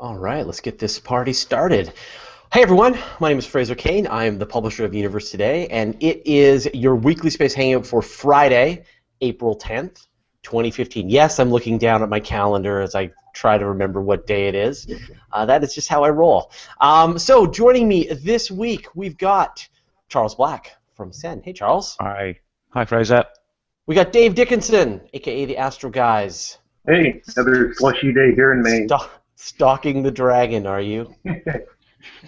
All right, let's get this party started. Hey everyone, my name is Fraser Cain. I am the publisher of Universe Today, and it is your weekly space hangout for Friday, April 10th, 2015. Yes, I'm looking down at my calendar as I try to remember what day it is. That is just how I roll. So joining me this week, we've got Charles Black from Sen. Hey, Charles. Hi. Hi, Fraser. We got Dave Dickinson, a.k.a. the Astro Guys. Hey, another slushy day here in Maine. Stalking the dragon, are you?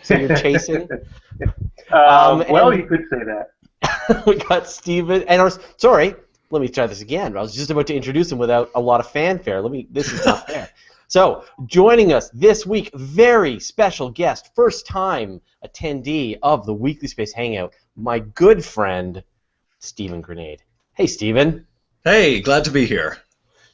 So you're chasing? Well, you could say that. We got Steven, and sorry, let me try this again. I was just about to introduce him without a lot of fanfare. This is not fair. So, joining us this week, very special guest, first time attendee of the Weekly Space Hangout, my good friend, Stephen Granade. Hey, Stephen. Hey, glad to be here.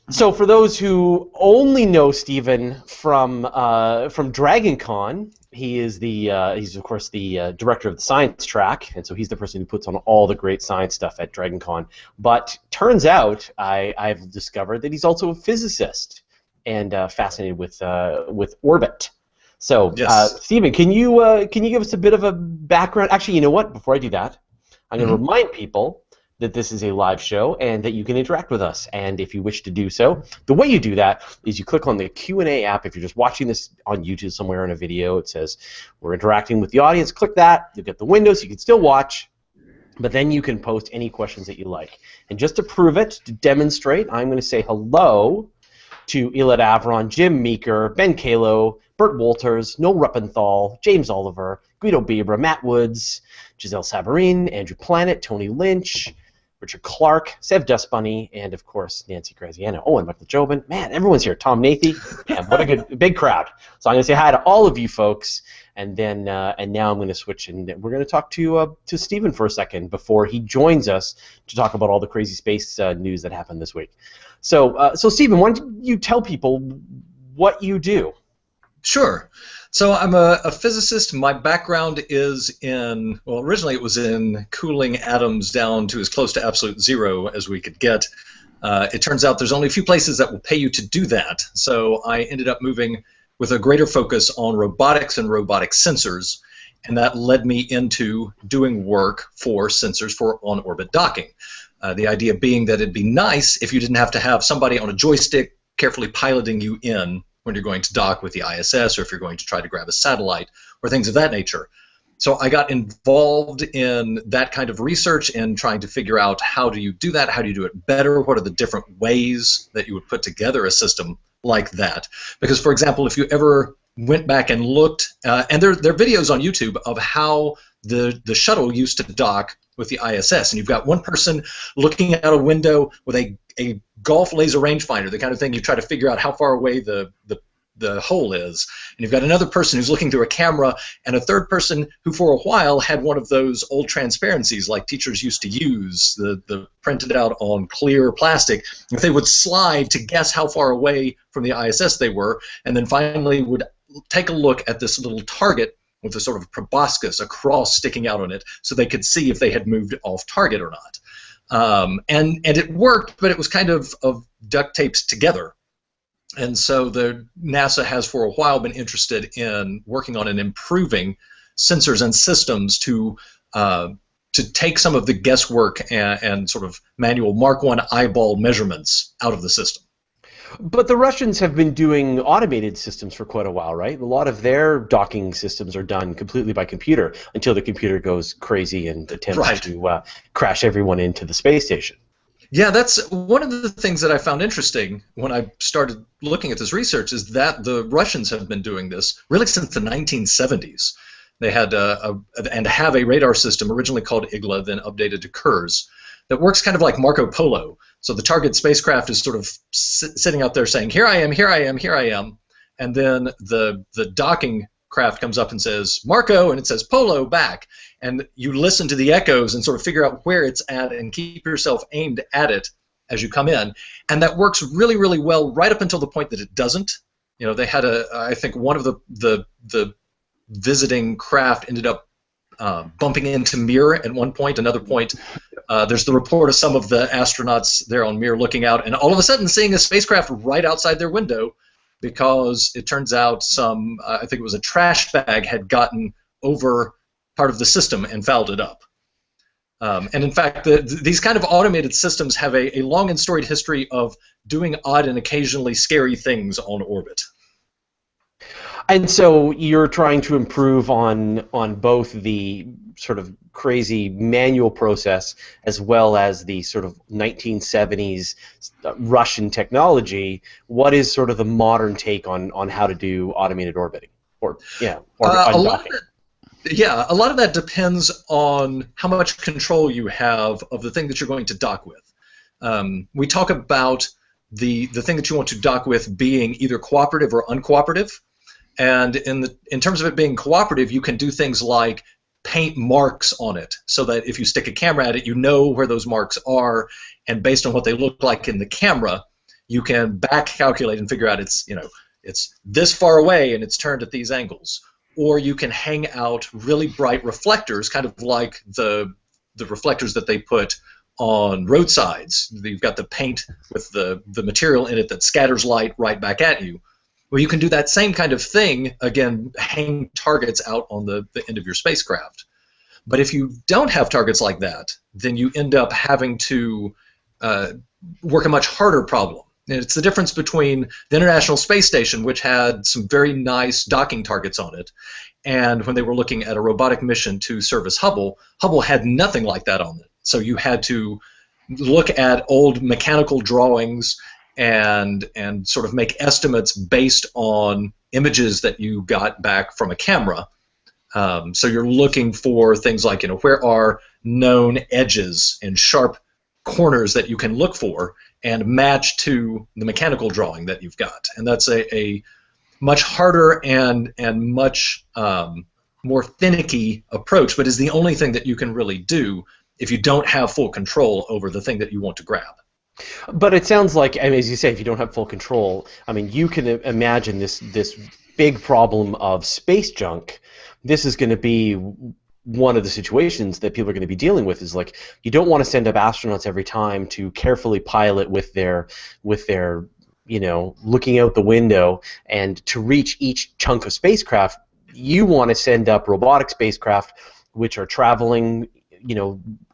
So for those who only know Stephen from DragonCon, he's of course the director of the science track, and so he's the person who puts on all the great science stuff at DragonCon. But turns out I've discovered that he's also a physicist and fascinated with orbit. So yes. Stephen, can you give us a bit of a background? Actually, you know what? Before I do that, I'm going to remind people that this is a live show and that you can interact with us. And if you wish to do so, the way you do that is you click on the Q&A app. If you're just watching this on YouTube somewhere in a video, it says we're interacting with the audience. Click that. You'll get the window so you can still watch, but then you can post any questions that you like. And just to prove it, to demonstrate, I'm going to say hello to Elad Avron, Jim Meeker, Ben Kalo, Bert Walters, Noel Ruppenthal, James Oliver, Guido Bieber, Matt Woods, Giselle Savarine, Andrew Planet, Tony Lynch, Richard Clark, Sev Dustbunny, and of course Nancy Graziano. Oh, and Michael Jobin. Man, everyone's here. Tom Nathy. Man, what a big crowd. So I'm going to say hi to all of you folks, and then and now I'm going to switch and we're going to talk to Stephen for a second before he joins us to talk about all the crazy space news that happened this week. So Stephen, why don't you tell people what you do? Sure. So I'm a physicist. My background is originally it was in cooling atoms down to as close to absolute zero as we could get. It turns out there's only a few places that will pay you to do that. So I ended up moving with a greater focus on robotics and robotic sensors, and that led me into doing work for sensors for on-orbit docking. The idea being that it'd be nice if you didn't have to have somebody on a joystick carefully piloting you in when you're going to dock with the ISS or if you're going to try to grab a satellite or things of that nature. So I got involved in that kind of research and trying to figure out how do you do that, how do you do it better, what are the different ways that you would put together a system like that. Because, for example, if you ever went back and looked, and there are videos on YouTube of how the shuttle used to dock with the ISS, and you've got one person looking out a window with a golf laser rangefinder, the kind of thing you try to figure out how far away the hole is, and you've got another person who's looking through a camera, and a third person who for a while had one of those old transparencies like teachers used to use, the printed out on clear plastic. If they would slide to guess how far away from the ISS they were, and then finally would take a look at this little target with a sort of proboscis, a cross sticking out on it, so they could see if they had moved off target or not. And it worked, but it was kind of duct taped together. And so NASA has for a while been interested in working on and improving sensors and systems to take some of the guesswork and sort of manual Mark I eyeball measurements out of the system. But the Russians have been doing automated systems for quite a while, right? A lot of their docking systems are done completely by computer until the computer goes crazy and attempts to crash everyone into the space station. Yeah, that's one of the things that I found interesting when I started looking at this research is that the Russians have been doing this really since the 1970s. They had and have a radar system originally called IGLA, then updated to KURS, that works kind of like Marco Polo. So the target spacecraft is sort of sitting out there saying, here I am, here I am, here I am, and then the docking craft comes up and says, Marco, and it says Polo back. And you listen to the echoes and sort of figure out where it's at and keep yourself aimed at it as you come in. And that works really, really well right up until the point that it doesn't. You know, they had I think one of the visiting craft ended up bumping into Mir at one point. Another point, there's the report of some of the astronauts there on Mir looking out, and all of a sudden seeing a spacecraft right outside their window because it turns out I think it was a trash bag had gotten over part of the system and fouled it up. And in fact, these kind of automated systems have a long and storied history of doing odd and occasionally scary things on orbit. And so you're trying to improve on both the sort of crazy manual process as well as the sort of 1970s Russian technology. What is sort of the modern take on how to do automated orbiting? Docking? A lot of that depends on how much control you have of the thing that you're going to dock with. We talk about the thing that you want to dock with being either cooperative or uncooperative. And in terms of it being cooperative, you can do things like paint marks on it so that if you stick a camera at it, you know where those marks are, and based on what they look like in the camera, you can back calculate and figure out it's this far away and it's turned at these angles. Or you can hang out really bright reflectors, kind of like the reflectors that they put on roadsides. You've got the paint with the material in it that scatters light right back at you. Well, you can do that same kind of thing, again, hang targets out on the end of your spacecraft. But if you don't have targets like that, then you end up having to work a much harder problem. And it's the difference between the International Space Station, which had some very nice docking targets on it, and when they were looking at a robotic mission to service Hubble, Hubble had nothing like that on it. So you had to look at old mechanical drawings and sort of make estimates based on images that you got back from a camera. So you're looking for things like, where are known edges and sharp corners that you can look for and match to the mechanical drawing that you've got. And that's a much harder and much more finicky approach, but is the only thing that you can really do if you don't have full control over the thing that you want to grab. But it sounds like, as you say, if you don't have full control, you can imagine this big problem of space junk. This is going to be one of the situations that people are going to be dealing with. Is like, you don't want to send up astronauts every time to carefully pilot with their looking out the window, and to reach each chunk of spacecraft, you want to send up robotic spacecraft which are traveling,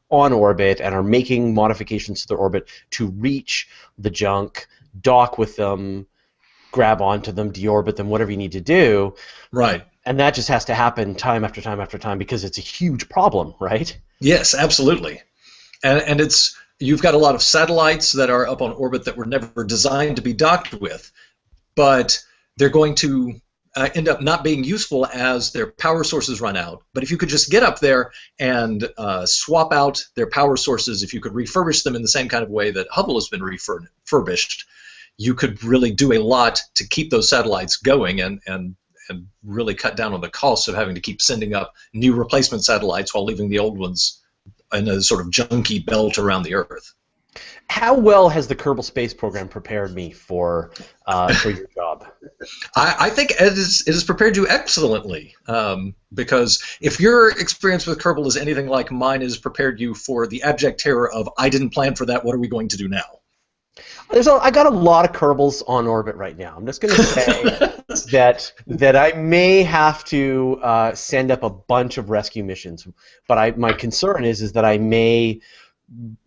on orbit and are making modifications to their orbit to reach the junk, dock with them, grab onto them, deorbit them, whatever you need to do. Right. And that just has to happen time after time after time because it's a huge problem, right? Yes, absolutely. And you've got a lot of satellites that are up on orbit that were never designed to be docked with, but they're going to end up not being useful as their power sources run out. But if you could just get up there and swap out their power sources, if you could refurbish them in the same kind of way that Hubble has been refurbished, you could really do a lot to keep those satellites going and really cut down on the costs of having to keep sending up new replacement satellites while leaving the old ones in a sort of junky belt around the Earth. How well has the Kerbal Space Program prepared me for your job? I think it has prepared you excellently, because if your experience with Kerbal is anything like mine, it has prepared you for the abject terror of, I didn't plan for that, what are we going to do now? I got a lot of Kerbals on orbit right now. I'm just going to say that I may have to send up a bunch of rescue missions, but my concern is that I may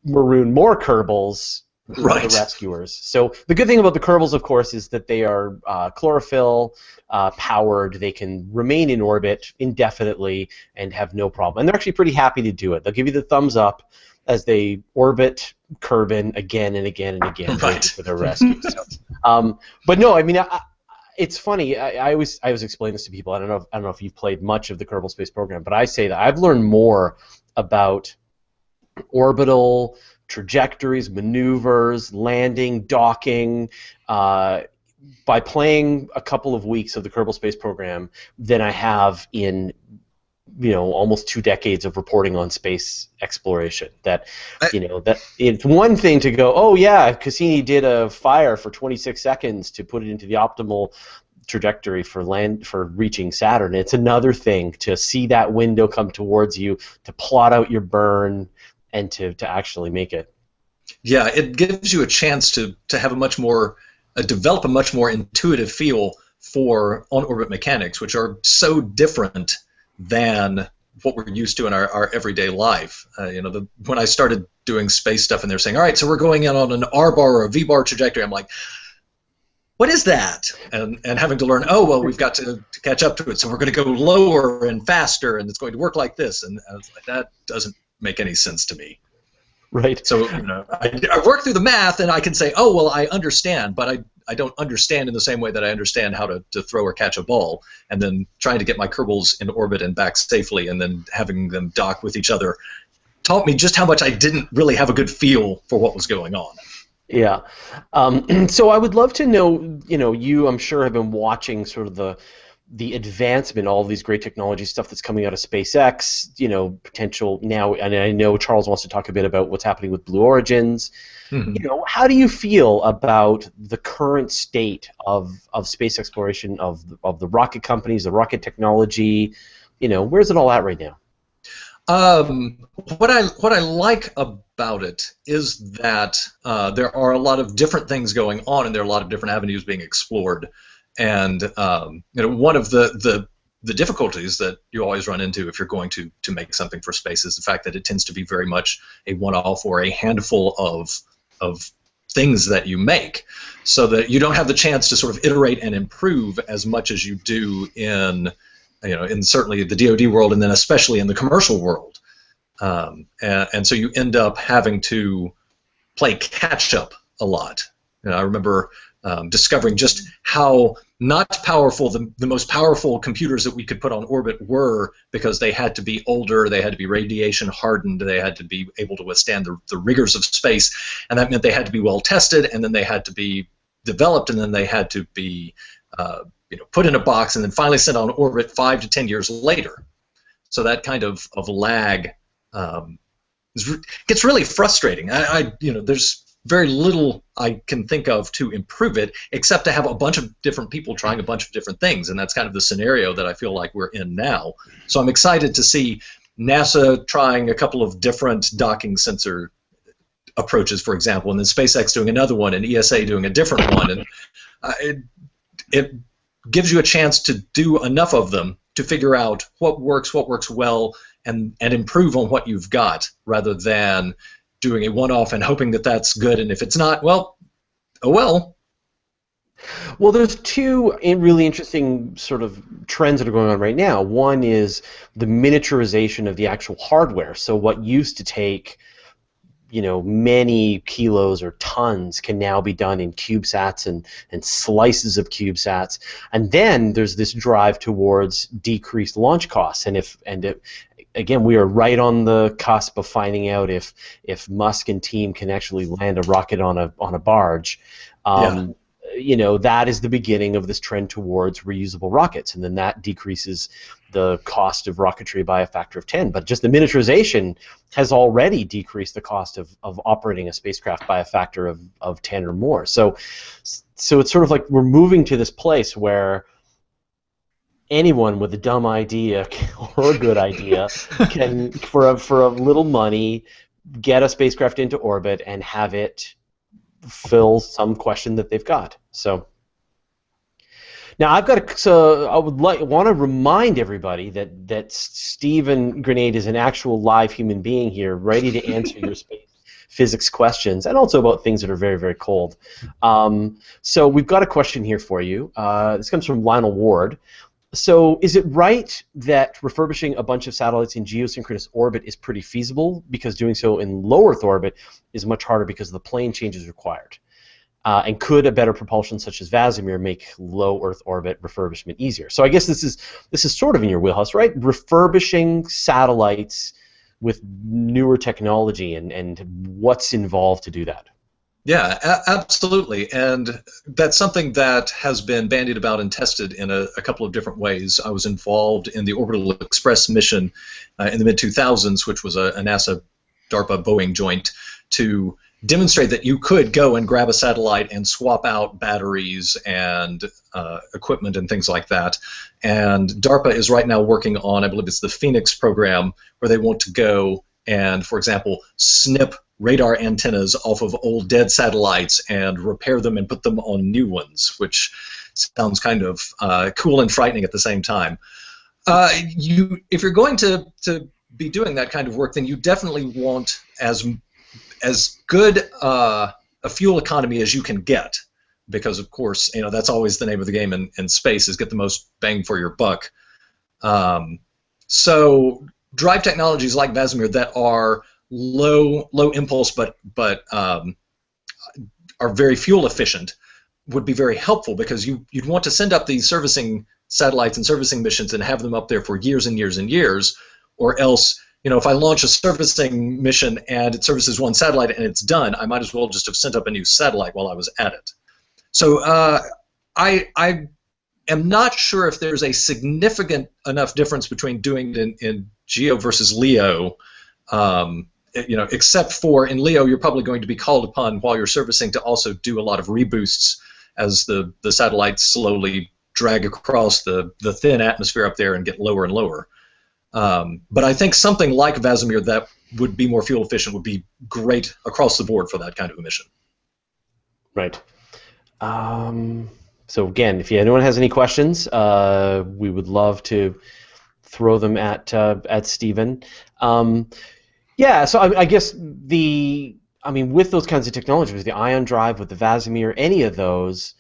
maroon more Kerbals for the rescuers. So the good thing about the Kerbals, of course, is that they are chlorophyll powered. They can remain in orbit indefinitely and have no problem. And they're actually pretty happy to do it. They'll give you the thumbs up as they orbit Kerbin again and again and again for their rescue. So, but no, it's funny. I always explain this to people. I don't know if you've played much of the Kerbal Space Program, but I say that I've learned more about orbital trajectories, maneuvers, landing, docking, by playing a couple of weeks of the Kerbal Space Program than I have in almost 2 decades of reporting on space exploration. That it's one thing to go, oh yeah, Cassini did a fire for 26 seconds to put it into the optimal trajectory for reaching Saturn. It's another thing to see that window come towards you, to plot out your burn, and to actually make it. Yeah, it gives you a chance to have a much more develop a much more intuitive feel for on-orbit mechanics, which are so different than what we're used to in our everyday life. When I started doing space stuff and they're saying, all right, so we're going in on an R-bar or a V-bar trajectory, I'm like, what is that? And having to learn, oh, well, we've got to catch up to it, so we're going to go lower and faster, and it's going to work like this. And I was like, that doesn't make any sense to me. Right. So I work through the math, and I can say, oh, well, I understand, but I don't understand in the same way that I understand how to throw or catch a ball. And then trying to get my Kerbals in orbit and back safely, and then having them dock with each other, taught me just how much I didn't really have a good feel for what was going on. Yeah. So I would love to know, you, I'm sure, have been watching sort of the advancement, all of these great technology stuff that's coming out of SpaceX, potential now, and I know Charles wants to talk a bit about what's happening with Blue Origins. Mm-hmm. How do you feel about the current state of space exploration, of the rocket companies, the rocket technology? Where's it all at right now? What I like about it is that there are a lot of different things going on, and there are a lot of different avenues being explored. And one of the difficulties that you always run into if you're going to make something for space is the fact that it tends to be very much a one-off or a handful of things that you make, so that you don't have the chance to sort of iterate and improve as much as you do in certainly the DoD world, and then especially in the commercial world. And so you end up having to play catch-up a lot. I remember discovering just how not powerful the most powerful computers that we could put on orbit were, because they had to be older, they had to be radiation hardened, they had to be able to withstand the rigors of space, and that meant they had to be well tested, and then they had to be developed, and then they had to be put in a box and then finally sent on orbit 5 to 10 years later. So that kind of lag gets really frustrating. There's very little I can think of to improve it, except to have a bunch of different people trying a bunch of different things, and that's kind of the scenario that I feel like we're in now. So I'm excited to see NASA trying a couple of different docking sensor approaches, for example, and then SpaceX doing another one, and ESA doing a different one, and it gives you a chance to do enough of them to figure out what works well, and improve on what you've got, rather than doing a one-off and hoping that that's good, and if it's not, well, oh well. Well, there's two really interesting sort of trends that are going on right now. One is the miniaturization of the actual hardware. So what used to take many kilos or tons can now be done in CubeSats and slices of CubeSats. And then there's this drive towards decreased launch costs. Again, we are right on the cusp of finding out if Musk and team can actually land a rocket on a barge. That is the beginning of this trend towards reusable rockets, and then that decreases the cost of rocketry by a factor of 10. But just the miniaturization has already decreased the cost of operating a spacecraft by a factor of 10 or more. So it's sort of like we're moving to this place where anyone with a dumb idea or a good idea can, for a little money, get a spacecraft into orbit and have it fill some question that they've got. So now I would want to remind everybody that Stephen Granade is an actual live human being here, ready to answer your space physics questions, and also about things that are very, very cold. So we've got a question here for you. This comes from Lionel Ward. So is it right that refurbishing a bunch of satellites in geosynchronous orbit is pretty feasible, because doing so in low Earth orbit is much harder because of the plane changes required? And could a better propulsion such as Vasimir make low Earth orbit refurbishment easier? So I guess this is sort of in your wheelhouse, right? Refurbishing satellites with newer technology, and what's involved to do that? Yeah, absolutely, and that's something that has been bandied about and tested in a couple of different ways. I was involved in the Orbital Express mission in the mid-2000s, which was a NASA, DARPA, Boeing joint, to demonstrate that you could go and grab a satellite and swap out batteries and equipment and things like that. And DARPA is right now working on, I believe it's the Phoenix program, where they want to go and, for example, snip radar antennas off of old dead satellites and repair them and put them on new ones, which sounds kind of cool and frightening at the same time. If you're going to be doing that kind of work, then you definitely want as good a fuel economy as you can get, because of course, you know, that's always the name of the game in space, is get the most bang for your buck. So drive technologies like Vasimir that are low impulse but are very fuel efficient would be very helpful, because you'd want to send up these servicing satellites and servicing missions and have them up there for years and years and years, or else, you know, if I launch a servicing mission and it services one satellite and it's done, I might as well just have sent up a new satellite while I was at it. So I am not sure if there's a significant enough difference between doing it in GEO versus LEO, you know, except for in LEO you're probably going to be called upon while you're servicing to also do a lot of reboosts as the satellites slowly drag across the thin atmosphere up there and get lower and lower. But I think something like Vasimir that would be more fuel efficient would be great across the board for that kind of a mission. Right. So again, if anyone has any questions, we would love to throw them at Stephen. Yeah, so I guess with those kinds of technologies, the ion drive, with the Vasimir, any of those,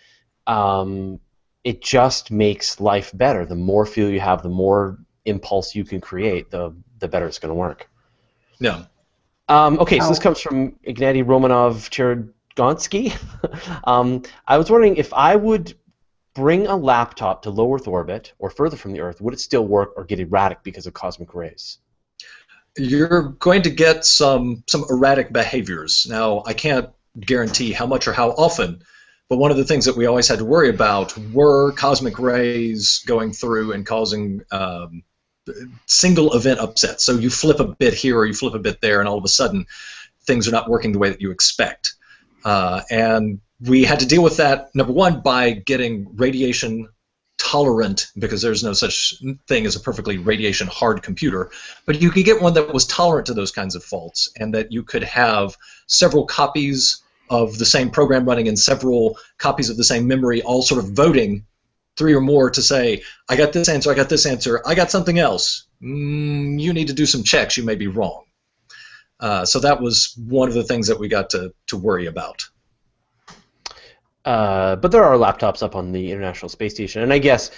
it just makes life better. The more fuel you have, the more impulse you can create, the better it's going to work. Yeah. Okay, so this comes from Ignatiy Romanov Chergonsky. I was wondering if I would bring a laptop to low Earth orbit or further from the Earth, would it still work or get erratic because of cosmic rays? You're going to get some erratic behaviors. Now, I can't guarantee how much or how often, but one of the things that we always had to worry about were cosmic rays going through and causing single event upsets. So you flip a bit here or you flip a bit there, and all of a sudden things are not working the way that you expect. And we had to deal with that, number one, by getting radiation tolerant, because there's no such thing as a perfectly radiation hard computer, but you could get one that was tolerant to those kinds of faults, and that you could have several copies of the same program running and several copies of the same memory, all sort of voting, 3 or more, to say, I got this answer, I got this answer, I got something else. You need to do some checks, you may be wrong. So that was one of the things that we got to worry about. But there are laptops up on the International Space Station, and I guess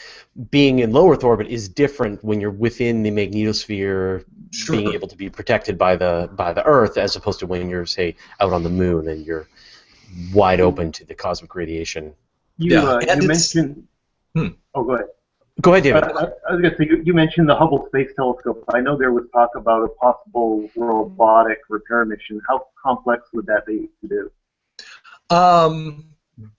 being in low Earth orbit is different when you're within the magnetosphere, sure, being able to be protected by the Earth, as opposed to when you're, say, out on the Moon and you're wide open to the cosmic radiation. You mentioned. Oh, go ahead. Go ahead, David. I was going to say, you mentioned the Hubble Space Telescope. I know there was talk about a possible robotic repair mission. How complex would that be to do?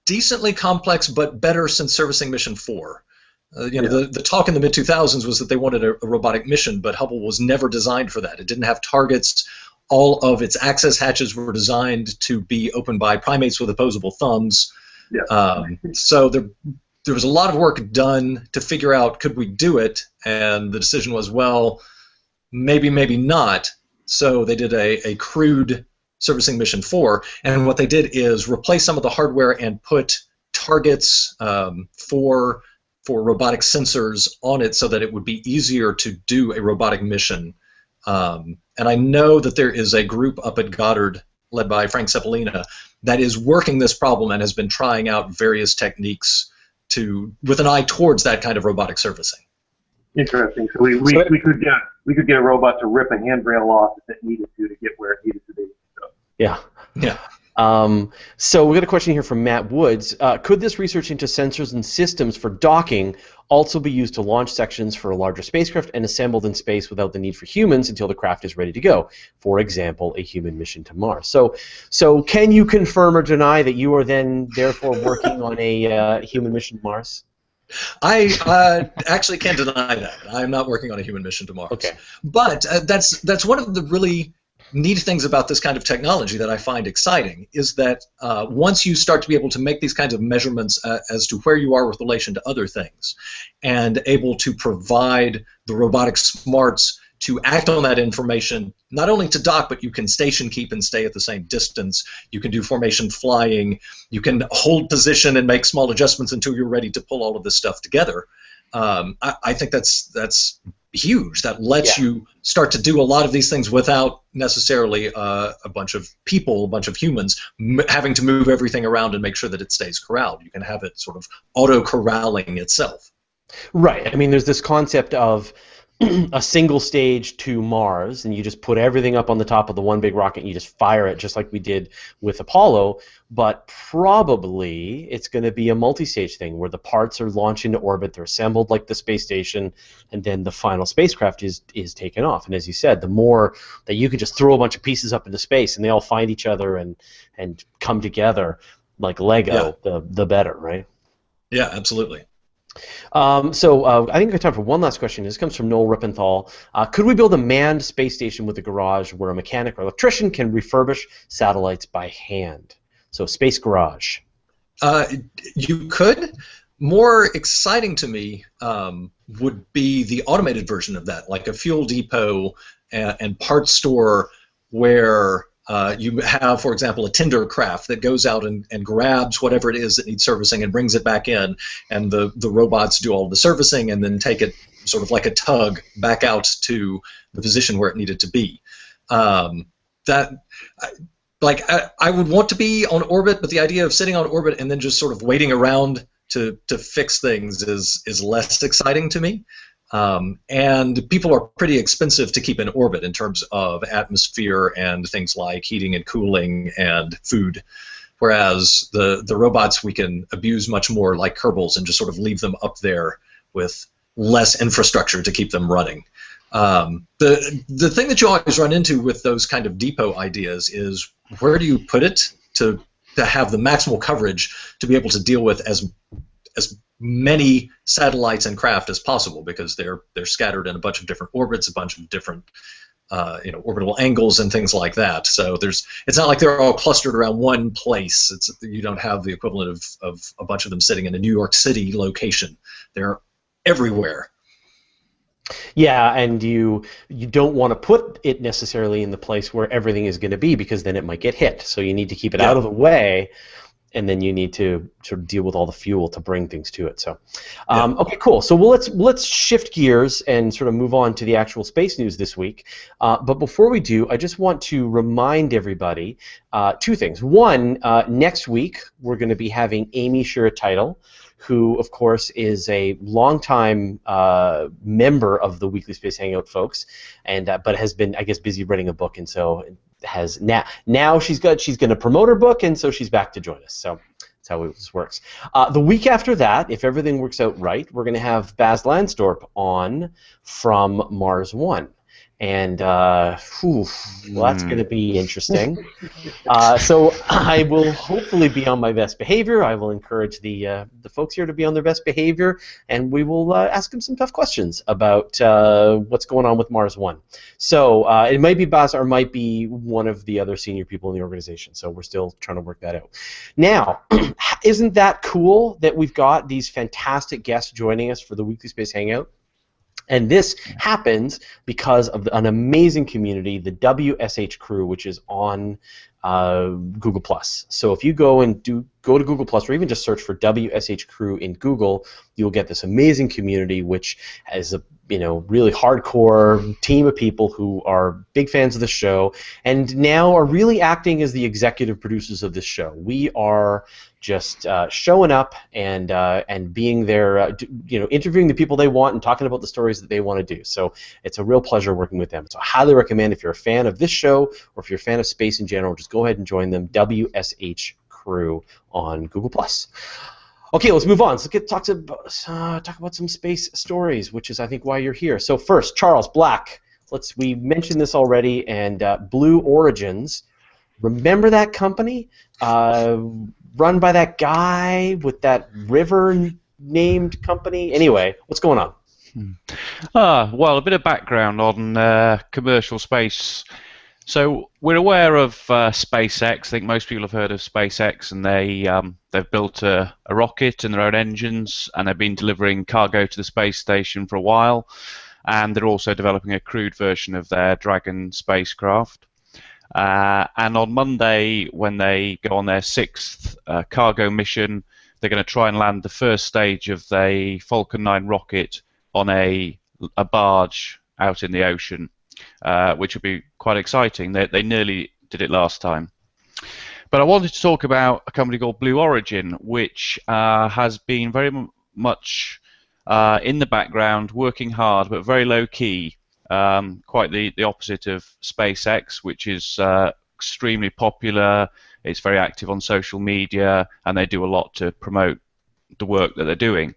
Decently complex, but better since servicing mission 4. The talk in the mid-2000s was that they wanted a robotic mission, but Hubble was never designed for that. It didn't have targets. All of its access hatches were designed to be opened by primates with opposable thumbs. Yeah. So there was a lot of work done to figure out, could we do it? And the decision was, well, maybe, maybe not. So they did a crude servicing mission 4, and what they did is replace some of the hardware and put targets for robotic sensors on it so that it would be easier to do a robotic mission. And I know that there is a group up at Goddard led by Frank Ceppolina that is working this problem and has been trying out various techniques with an eye towards that kind of robotic servicing. Interesting. So we could get a robot to rip a handrail off if it needed to get where it needed to be. So. Yeah. Yeah. So we got a question here from Matt Woods. Could this research into sensors and systems for docking also be used to launch sections for a larger spacecraft and assembled in space without the need for humans until the craft is ready to go? For example, a human mission to Mars. So can you confirm or deny that you are then therefore working on a human mission to Mars? I actually can't deny that. I'm not working on a human mission to Mars. Okay. But that's one of the really neat things about this kind of technology that I find exciting, is that once you start to be able to make these kinds of measurements as to where you are with relation to other things, and able to provide the robotic smarts to act on that information, not only to dock, but you can station keep and stay at the same distance. You can do formation flying. You can hold position and make small adjustments until you're ready to pull all of this stuff together. I think that's huge. That lets you start to do a lot of these things without necessarily a bunch of people, a bunch of humans having to move everything around and make sure that it stays corralled. You can have it sort of auto-corralling itself. Right. I mean, there's this concept of a single stage to Mars, and you just put everything up on the top of the one big rocket and you just fire it just like we did with Apollo, but probably it's going to be a multi-stage thing where the parts are launched into orbit, they're assembled like the space station, and then the final spacecraft is taken off. And as you said, the more that you can just throw a bunch of pieces up into space and they all find each other and come together like Lego, the better, right? Yeah, absolutely. So I think we have time for one last question. This comes from Noel Rippenthal. Could we build a manned space station with a garage where a mechanic or electrician can refurbish satellites by hand? So space garage. You could. More exciting to me would be the automated version of that, like a fuel depot and parts store where you have, for example, a tender craft that goes out and grabs whatever it is that needs servicing and brings it back in, and the robots do all the servicing and then take it sort of like a tug back out to the position where it needed to be. I would want to be on orbit, but the idea of sitting on orbit and then just sort of waiting around to fix things is less exciting to me. And people are pretty expensive to keep in orbit in terms of atmosphere and things like heating and cooling and food, whereas the robots we can abuse much more like Kerbals and just sort of leave them up there with less infrastructure to keep them running. The thing that you always run into with those kind of depot ideas is where do you put it to have the maximal coverage to be able to deal with as many satellites and craft as possible, because they're scattered in a bunch of different orbits, a bunch of different orbital angles and things like that. So it's not like they're all clustered around one place. You don't have the equivalent of a bunch of them sitting in a New York City location. They're everywhere. Yeah, and you don't want to put it necessarily in the place where everything is going to be, because then it might get hit. So you need to keep it out of the way, and then you need to sort of deal with all the fuel to bring things to it. So, okay, cool. So let's shift gears and sort of move on to the actual space news this week. But before we do, I just want to remind everybody two things. One, next week we're going to be having Amy Shiratitle, who, of course, is a longtime member of the Weekly Space Hangout folks, and but has been, I guess, busy writing a book, and so has now she's going to promote her book, and so she's back to join us. So that's how this works. The week after that, if everything works out right, we're going to have Baz Lansdorp on from Mars One. And that's going to be interesting. So I will hopefully be on my best behavior. I will encourage the folks here to be on their best behavior, and we will ask them some tough questions about what's going on with Mars One. So it might be Baz, or it might be one of the other senior people in the organization. So we're still trying to work that out. Now, isn't that cool that we've got these fantastic guests joining us for the Weekly Space Hangout? And this happens because of an amazing community, the WSH crew, which is on Google+. So if you go to Google+, or even just search for WSH crew in Google, you'll get this amazing community, which has a really hardcore team of people who are big fans of the show, and now are really acting as the executive producers of this show. We are just showing up and being there, interviewing the people they want and talking about the stories that they want to do. So it's a real pleasure working with them. So I highly recommend, if you're a fan of this show or if you're a fan of space in general, just go ahead and join them, WSH crew on Google+. Okay, let's move on. So let's talk about some space stories, which is, I think, why you're here. So first, Charles Black. We mentioned this already, and Blue Origins. Remember that company? Run by that guy with that river-named company? Anyway, what's going on? Well, a bit of background on commercial space. So we're aware of SpaceX. I think most people have heard of SpaceX, and they've built a rocket and their own engines, and they've been delivering cargo to the space station for a while. and they're also developing a crewed version of their Dragon spacecraft. And on Monday, when they go on their 6th cargo mission, they're going to try and land the first stage of the Falcon 9 rocket on a barge out in the ocean, which will be quite exciting. They nearly did it last time. But I wanted to talk about a company called Blue Origin, which has been very much in the background, working hard, but very low-key. Quite the opposite of SpaceX, which is extremely popular. It's very active on social media, and they do a lot to promote the work that they're doing.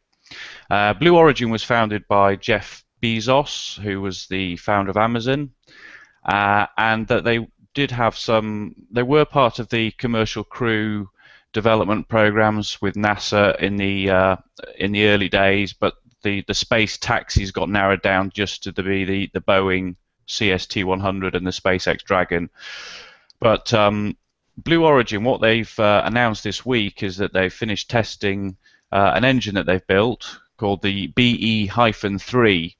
Blue Origin was founded by Jeff Bezos, who was the founder of Amazon, and that they did have they were part of the commercial crew development programs with NASA in the early days, but the space taxis got narrowed down just to be the Boeing CST-100 and the SpaceX Dragon. But Blue Origin, what they've announced this week is that they've finished testing an engine that they've built called the BE-3,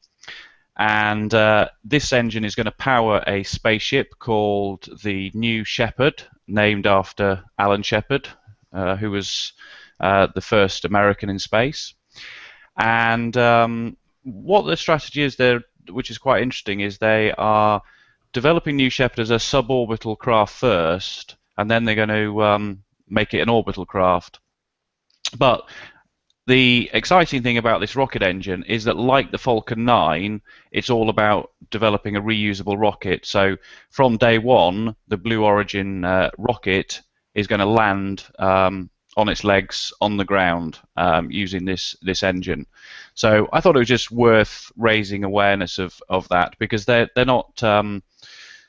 and this engine is going to power a spaceship called the New Shepard, named after Alan Shepard, who was the first American in space. And what the strategy is there, which is quite interesting, is they are developing New Shepard as a suborbital craft first, and then they're going to make it an orbital craft. But the exciting thing about this rocket engine is that, like the Falcon 9, it's all about developing a reusable rocket. So from day one, the Blue Origin rocket is going to land on its legs on the ground using this engine. So I thought it was just worth raising awareness of that, because they're not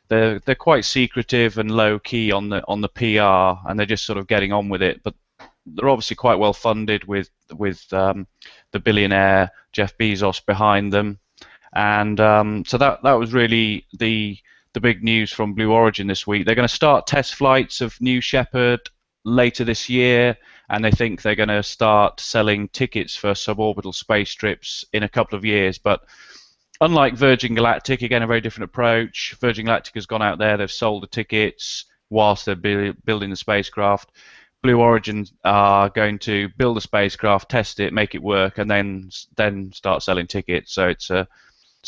they're quite secretive and low key on the PR, and they're just sort of getting on with it. But they're obviously quite well funded with the billionaire Jeff Bezos behind them, and so that was really the big news from Blue Origin this week. They're going to start test flights of New Shepard later this year, and they think they're going to start selling tickets for suborbital space trips in a couple of years. But unlike Virgin Galactic, again, a very different approach. Virgin Galactic has gone out there, they've sold the tickets whilst they're building the spacecraft. Blue Origin are going to build a spacecraft, test it, make it work, and then start selling tickets. So it's a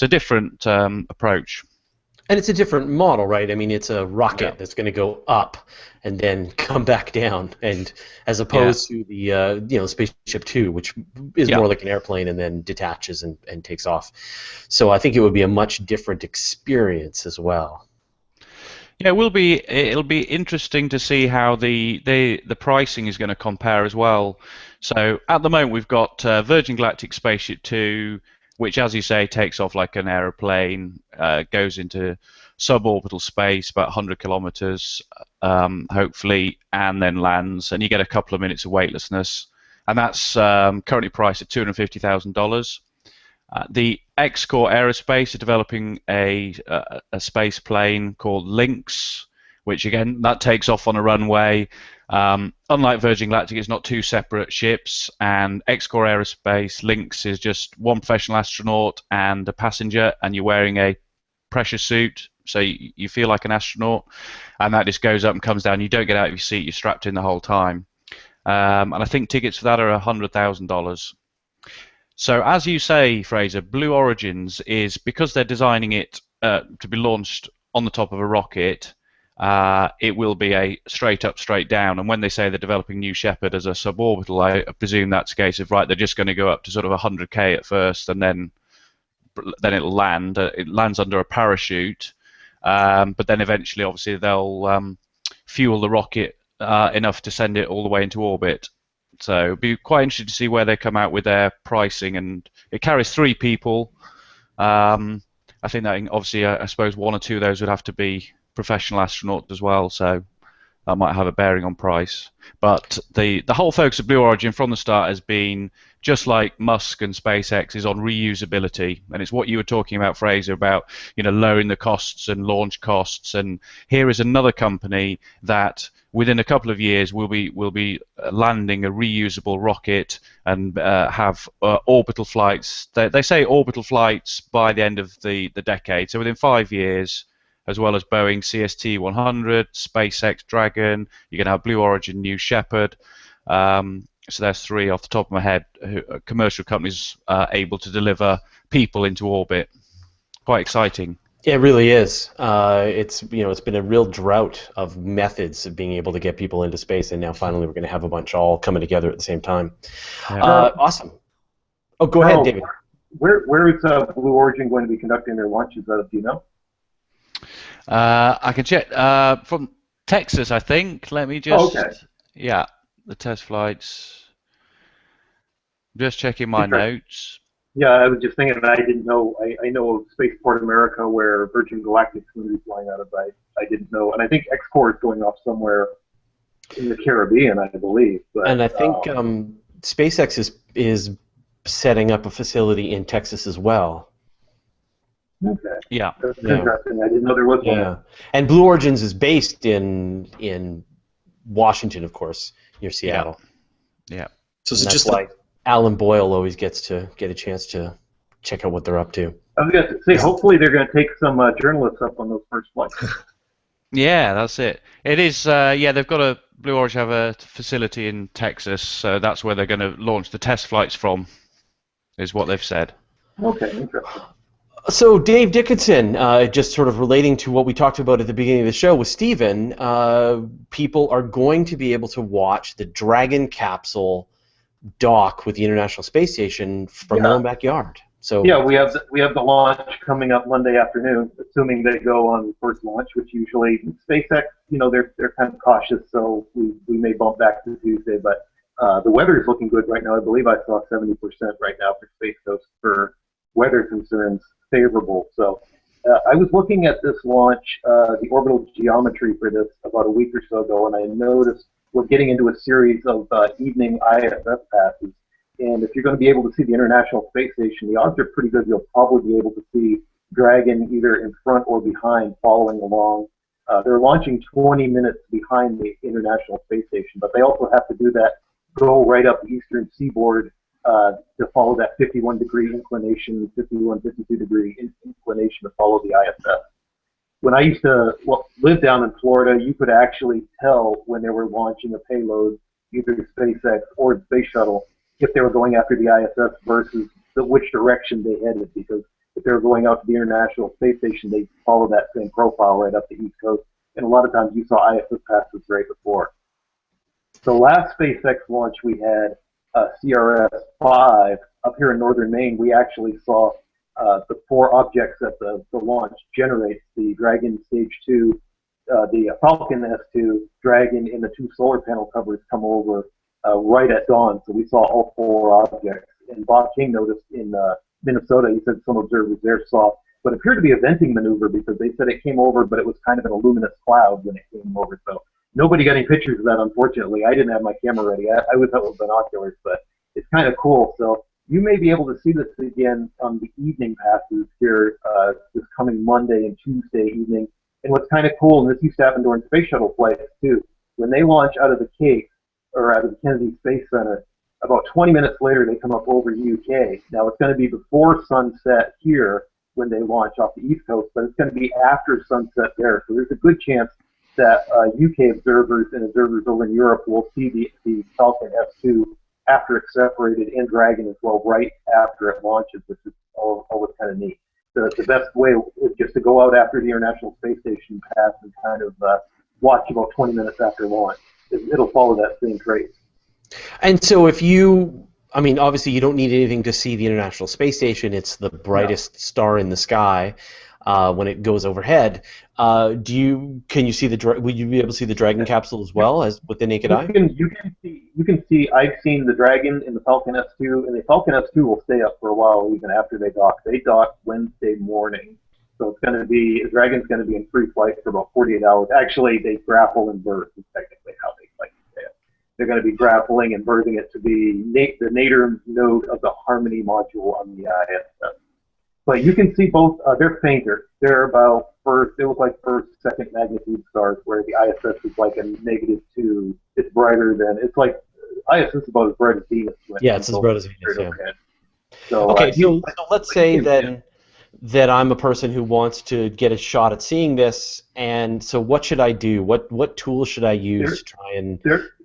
different approach. And it's a different model, right? I mean, it's a rocket that's going to go up and then come back down, and as opposed to the Spaceship 2, which is more like an airplane and then detaches and takes off. So I think it would be a much different experience as well. Yeah, it'll be interesting to see how the pricing is going to compare as well. So at the moment we've got Virgin Galactic Spaceship 2, which, as you say, takes off like an aeroplane, goes into suborbital space, about 100 kilometers, hopefully, and then lands, and you get a couple of minutes of weightlessness, and that's currently priced at $250,000. The X-Core Aerospace are developing a space plane called Lynx, which again, that takes off on a runway. Unlike Virgin Galactic, it's not two separate ships, and X-Core Aerospace Lynx is just one professional astronaut and a passenger, and you're wearing a pressure suit, so you feel like an astronaut, and that just goes up and comes down. You don't get out of your seat, you're strapped in the whole time. And I think tickets for that are $100,000. So as you say, Fraser, Blue Origins is, because they're designing it to be launched on the top of a rocket, it will be a straight up, straight down. And when they say they're developing New Shepard as a suborbital, I presume that's a case of, right, they're just going to go up to sort of 100K at first, and then it'll land. It lands under a parachute, but then eventually, obviously, they'll fuel the rocket enough to send it all the way into orbit. So it'll be quite interesting to see where they come out with their pricing. And it carries 3 people. I think that obviously, I suppose one or two of those would have to be professional astronauts as well. So that might have a bearing on price. But the whole focus of Blue Origin from the start has been, just like Musk and SpaceX, is on reusability, and it's what you were talking about, Fraser, about lowering the costs and launch costs. And here is another company that within a couple of years will be landing a reusable rocket and have orbital flights. They say orbital flights by the end of the decade, so within 5 years. As well as Boeing CST-100, SpaceX Dragon, you're going to have Blue Origin, New Shepard. So there's 3 off the top of my head, commercial companies able to deliver people into orbit. Quite exciting. Yeah, it really is. It's been a real drought of methods of being able to get people into space, and now finally we're going to have a bunch all coming together at the same time. Yeah. Awesome. Oh, go ahead, David. Where is Blue Origin going to be conducting their launches out of? Do you know? I can check. From Texas, I think. Let me just. Oh, okay. Yeah, the test flights. Just checking my notes. Yeah, I was just thinking. I didn't know. I know of Spaceport America, where Virgin Galactic's going to be flying out of. I didn't know, and I think X-Corps is going off somewhere in the Caribbean, I believe. But, and I think SpaceX is setting up a facility in Texas as well. Okay. Yeah. That's interesting. I didn't know there was one. Yeah. And Blue Origins is based in Washington, of course, near Seattle. Yeah. So is it that's just why Alan Boyle always gets to get a chance to check out what they're up to. I was going to say, hopefully they're going to take some journalists up on those first flights. Yeah, that's it. It is. They've got Blue Origin have a facility in Texas, so that's where they're going to launch the test flights from, is what they've said. Okay, interesting. So, Dave Dickinson, just sort of relating to what we talked about at the beginning of the show with Stephen, people are going to be able to watch the Dragon capsule dock with the International Space Station from their own backyard. So yeah, we have the launch coming up Monday afternoon, assuming they go on the first launch, which usually SpaceX, they're kind of cautious, so we may bump back to Tuesday, but the weather is looking good right now. I believe I saw 70% right now for Space Coast for weather concerns favorable. So I was looking at this launch, the orbital geometry for this about a week or so ago, and I noticed we're getting into a series of evening ISS passes. And if you're going to be able to see the International Space Station, the odds are pretty good you'll probably be able to see Dragon either in front or behind following along. They're launching 20 minutes behind the International Space Station, but they also have to do that, go right up the eastern seaboard to follow that 51-degree inclination, 52-degree inclination to follow the ISS. When I used to live down in Florida, you could actually tell when they were launching a payload, either SpaceX or the Space Shuttle, if they were going after the ISS versus which direction they headed, because if they were going out to the International Space Station, they follow that same profile right up the East Coast, and a lot of times you saw ISS passes right before. So last SpaceX launch we had CRS-6 up here in northern Maine. We actually saw the 4 objects that the launch generates, the Dragon Stage 2, the Falcon S2, Dragon, and the 2 solar panel covers come over right at dawn. So we saw all 4 objects. And Bob King noticed in Minnesota, he said some observers there saw what appeared to be a venting maneuver, because they said it came over, but it was kind of an luminous cloud when it came over. So nobody got any pictures of that, unfortunately. I didn't have my camera ready. I was out with binoculars, but it's kind of cool. So you may be able to see this again on the evening passes here this coming Monday and Tuesday evening. And what's kind of cool, and this used to happen during Space Shuttle flights too, when they launch out of the Cape or out of the Kennedy Space Center, about 20 minutes later they come up over UK. Now it's going to be before sunset here when they launch off the East Coast, but it's going to be after sunset there. So there's a good chance that UK observers and observers over in Europe will see the Falcon S2 after it's separated, and Dragon as well right after it launches, which is always kind of neat. The best way is just to go out after the International Space Station pass and kind of watch about 20 minutes after launch. It'll follow that same trace. And so if you, I mean, obviously you don't need anything to see the International Space Station. It's the brightest star in the sky when it goes overhead. Can you see will you be able to see the Dragon capsule as well as with the naked eye? You can see. I've seen the Dragon in the Falcon S2, and the Falcon S2 will stay up for a while even after they dock. They dock Wednesday morning, So it's going to be, the Dragon's going to be in free flight for about 48 hours. Actually, they grapple and birth is technically how they like to say it. They're going to be grappling and birthing it to be the nadir node of the Harmony module on the ISS. But you can see both, they're fainter. They're about they look like first, second magnitude stars, where the ISS is like a -2. It's brighter than, it's like, ISS is about as bright as Venus. Yeah, it's as bright as Venus, yeah. So, okay, so let's say then that I'm a person who wants to get a shot at seeing this, and so what should I do? What tools should I use to try and...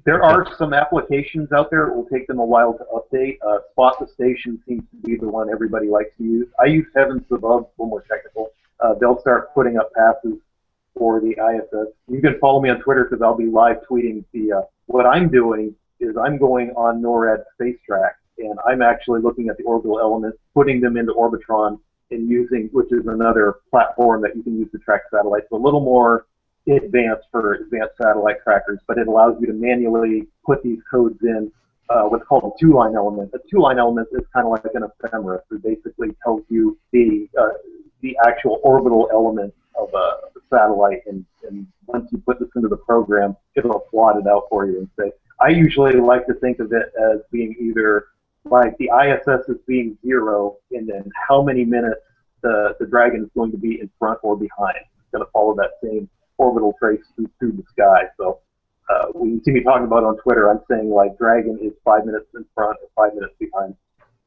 There are some applications out there. It will take them a while to update. Spot the Station seems to be the one everybody likes to use. I use Heavens Above, a little more technical. They'll start putting up passes for the ISS. You can follow me on Twitter because I'll be live tweeting what I'm doing is I'm going on NORAD Space Track, and I'm actually looking at the orbital elements, putting them into Orbitron, and using, which is another platform that you can use to track satellites. A little more advanced for advanced satellite trackers, but it allows you to manually put these codes in what's called a two-line element. A two-line element is kind of like an ephemeris. It basically tells you the actual orbital element of a satellite, and once you put this into the program, it'll plot it out for you and say, I usually like to think of it as being either like the ISS as being 0, and then how many minutes the Dragon is going to be in front or behind. It's going to follow that same orbital trace through the sky. So when you see me talking about on Twitter, I'm saying like Dragon is 5 minutes in front or 5 minutes behind.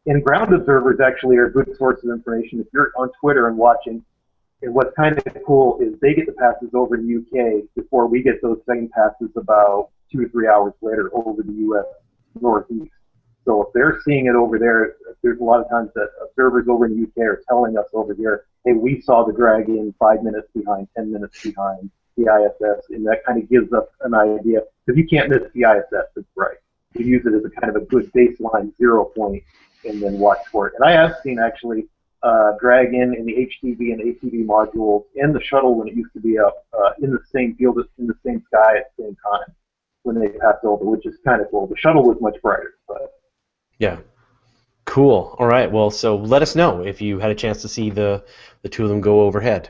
And ground observers actually are a good source of information. If you're on Twitter and watching, and what's kind of cool is they get the passes over in the UK before we get those same passes about 2 or 3 hours later over the US Northeast. So if they're seeing it over there, there's a lot of times that observers over in the UK are telling us over here, hey, we saw the Dragon 5 minutes behind, 10 minutes behind the ISS, and that kind of gives us an idea, because you can't miss the ISS, it's bright. You use it as a kind of a good baseline 0 point, and then watch for it. And I have seen actually Dragon in the HTV and ATV modules and the shuttle when it used to be up in the same field, in the same sky at the same time when they passed over, which is kind of cool. The shuttle was much brighter, but yeah. Cool. All right. Well, so let us know if you had a chance to see the two of them go overhead.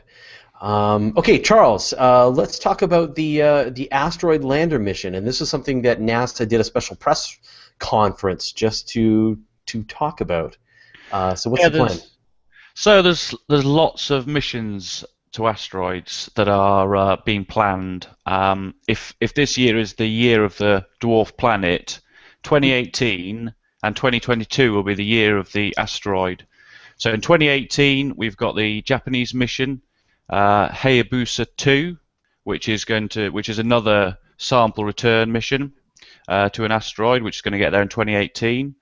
Okay, Charles. Let's talk about the asteroid lander mission, and this is something that NASA did a special press conference just to talk about. So what's the plan? So there's lots of missions to asteroids that are being planned. If this year is the year of the dwarf planet, 2018 and 2022 will be the year of the asteroid. So in 2018 we've got the Japanese mission Hayabusa 2, which is another sample return mission to an asteroid, which is going to get there in 2018,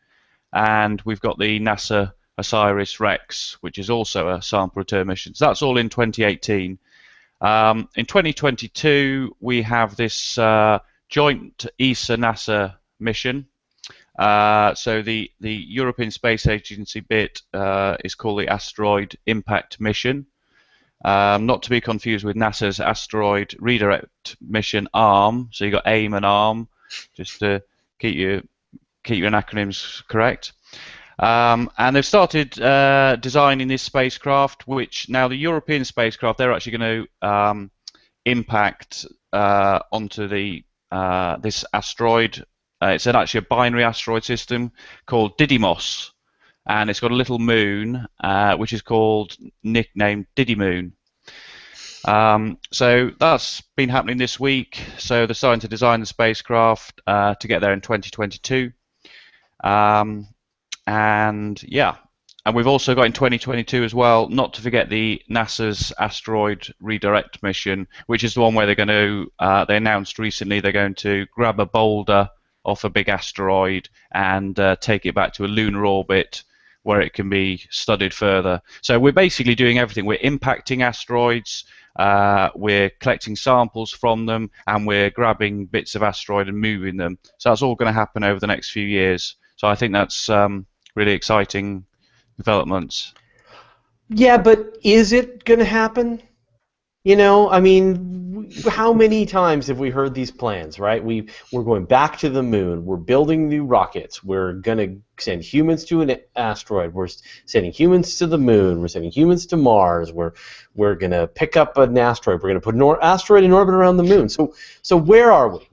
and we've got the NASA OSIRIS-REx, which is also a sample return mission. So that's all in 2018. In 2022 we have this joint ESA-NASA mission. So the European Space Agency bit is called the Asteroid Impact Mission, not to be confused with NASA's Asteroid Redirect Mission ARM. So you got AIM and ARM, just to keep your acronyms correct. And they've started designing this spacecraft, which now the European spacecraft, they're actually going to impact onto this asteroid. It's actually a binary asteroid system called Didymos, and it's got a little moon, which is nicknamed Didymoon. So that's been happening this week. So they're starting to design the spacecraft to get there in 2022. And yeah, and we've also got in 2022 as well, not to forget the NASA's Asteroid Redirect Mission, which is the one where they're going to, they announced recently they're going to grab a boulder off a big asteroid and take it back to a lunar orbit where it can be studied further. So we're basically doing everything. We're impacting asteroids, we're collecting samples from them, and we're grabbing bits of asteroid and moving them. So that's all going to happen over the next few years. So I think that's really exciting developments. Yeah, but is it going to happen? I mean, how many times have we heard these plans, right? We're going back to the moon. We're building new rockets. We're going to send humans to an asteroid. We're sending humans to the moon. We're sending humans to Mars. We're going to pick up an asteroid. We're going to put an asteroid in orbit around the moon. So where are we?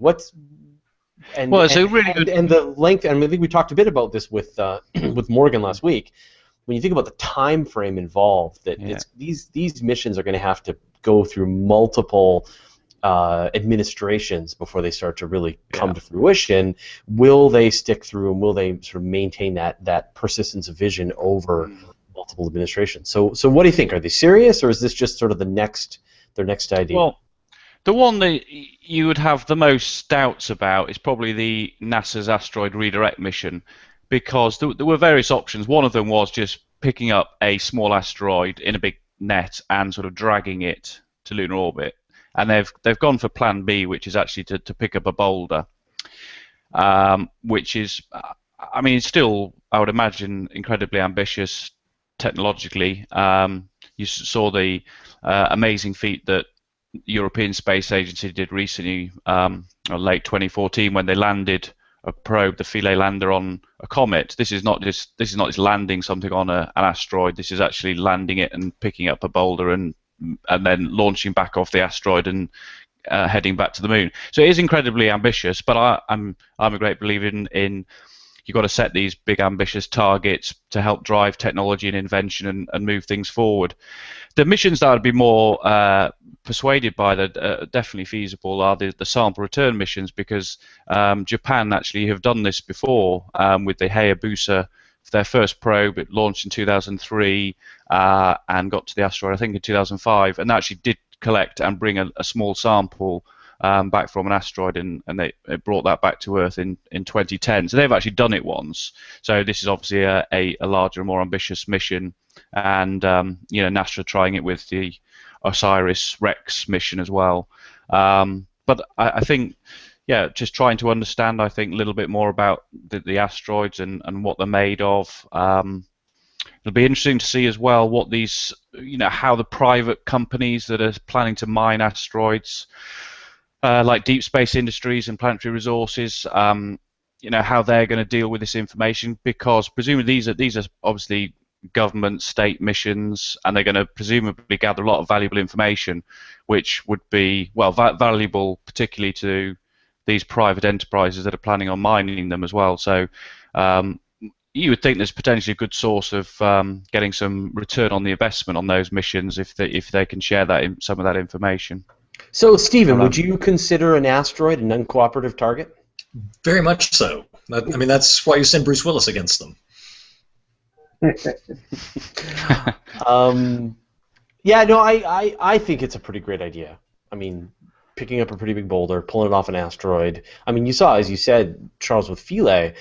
And the length, and I think we talked a bit about this with Morgan last week. When you think about the time frame involved, that these missions are going to have to go through multiple administrations before they start to really come to fruition. Will they stick through, and will they sort of maintain that persistence of vision over multiple administrations? So what do you think? Are they serious, or is this just sort of their next idea? Well, the one that you would have the most doubts about is probably the NASA's asteroid redirect mission, because there were various options. One of them was just picking up a small asteroid in a big net and sort of dragging it to lunar orbit, and they've gone for Plan B, which is actually to pick up a boulder, which is, I mean, it's still, I would imagine, incredibly ambitious technologically. You saw the amazing feat that European Space Agency did recently, late 2014, when they landed a probe, the Philae lander, on a comet. This is not just landing something on an asteroid. This is actually landing it and picking up a boulder and then launching back off the asteroid and heading back to the moon. So it is incredibly ambitious. But I'm a great believer in you've got to set these big ambitious targets to help drive technology and invention and move things forward. The missions that I'd be more persuaded by that are definitely feasible are the sample return missions, because Japan actually have done this before with the Hayabusa. Their first probe, it launched in 2003 and got to the asteroid, I think, in 2005, and actually did collect and bring a small sample back from an asteroid, and they brought that back to Earth in 2010. So they've actually done it once. So this is obviously a larger, more ambitious mission, and NASA trying it with the OSIRIS-REx mission as well. But I think, just trying to understand, I think, a little bit more about the asteroids and what they're made of. It'll be interesting to see as well what these, how the private companies that are planning to mine asteroids, like Deep Space Industries and Planetary Resources, how they're going to deal with this information, because presumably these are obviously government state missions, and they're going to presumably gather a lot of valuable information, which would be valuable particularly to these private enterprises that are planning on mining them as well. So you would think there's potentially a good source of getting some return on the investment on those missions if they can share some of that information. So, Stephen, would you consider an asteroid an uncooperative target? Very much so. I mean, that's why you send Bruce Willis against them. I think it's a pretty great idea. I mean, picking up a pretty big boulder, pulling it off an asteroid. I mean, you saw, as you said, Charles, with Philae,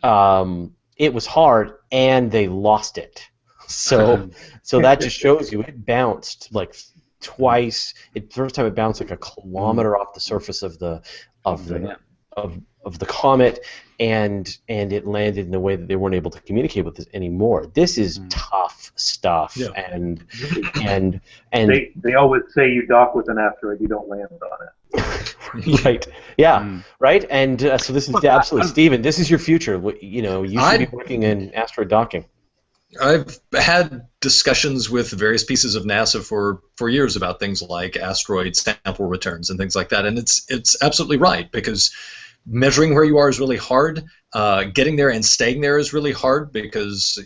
it was hard, and they lost it. So that just shows you it bounced like twice. The first time it bounced like a kilometer off the surface of the comet, and it landed in a way that they weren't able to communicate with it anymore. This is tough stuff, and they always say you dock with an asteroid, you don't land on it. Right. Yeah. Right. And so this is absolutely, Stephen. This is your future. You should be working in asteroid docking. I've had discussions with various pieces of NASA for years about things like asteroid sample returns and things like that, and it's absolutely right, because measuring where you are is really hard. Getting there and staying there is really hard, because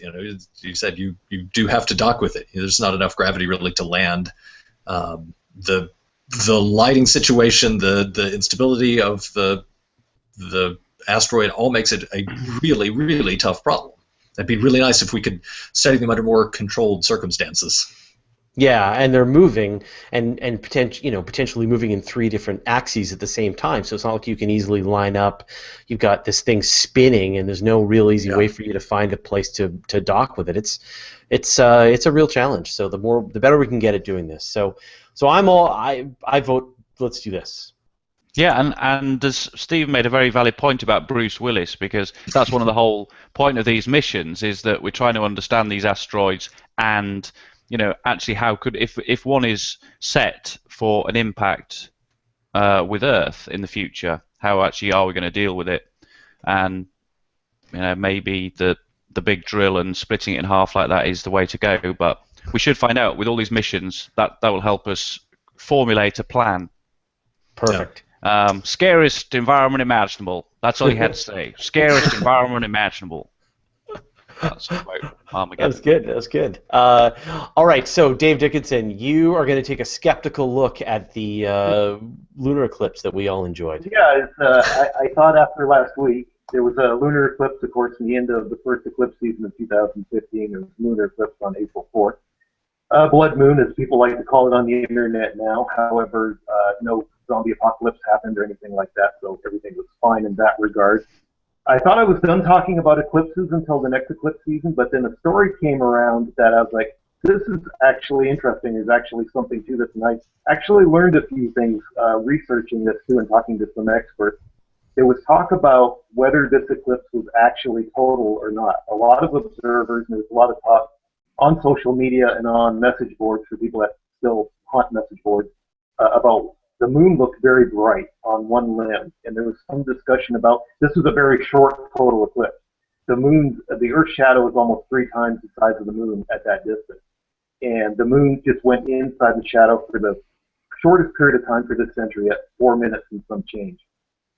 you said you do have to dock with it. There's not enough gravity really to land. The lighting situation, the instability of the asteroid, all makes it a really, really tough problem. It'd be really nice if we could study them under more controlled circumstances. Yeah, and they're moving and potentially moving in 3 different axes at the same time. So it's not like you can easily line up. You've got this thing spinning, and there's no real easy way for you to find a place to dock with it. It's a real challenge. So the better we can get at doing this. So I vote. Let's do this. Yeah, and as Steve made a very valid point about Bruce Willis, because that's one of the whole point of these missions, is that we're trying to understand these asteroids and actually how could if one is set for an impact with Earth in the future, how actually are we going to deal with it? And maybe the big drill and splitting it in half like that is the way to go. But we should find out with all these missions that will help us formulate a plan. Perfect. Scariest environment imaginable. That's all he had to say. Scariest environment imaginable. That's about Armageddon. That's good. That's good. All right. So, Dave Dickinson, you are going to take a skeptical look at the lunar eclipse that we all enjoyed. Yeah, I thought after last week there was a lunar eclipse, of course, in the end of the first eclipse season of 2015. There was a lunar eclipse on April 4th. Blood moon, as people like to call it on the internet now. However, no zombie apocalypse happened or anything like that, so everything was fine in that regard. I thought I was done talking about eclipses until the next eclipse season, but then a story came around that I was like, this is actually interesting. There's actually something to this, and I actually learned a few things researching this too and talking to some experts. There was talk about whether this eclipse was actually total or not. A lot of observers, and there's a lot of talk on social media and on message boards for people that still haunt message boards about the moon looked very bright on one limb, and there was some discussion about this was a very short total eclipse. The Earth's shadow is almost 3 times the size of the moon at that distance, and the moon just went inside the shadow for the shortest period of time for this century at 4 minutes and some change.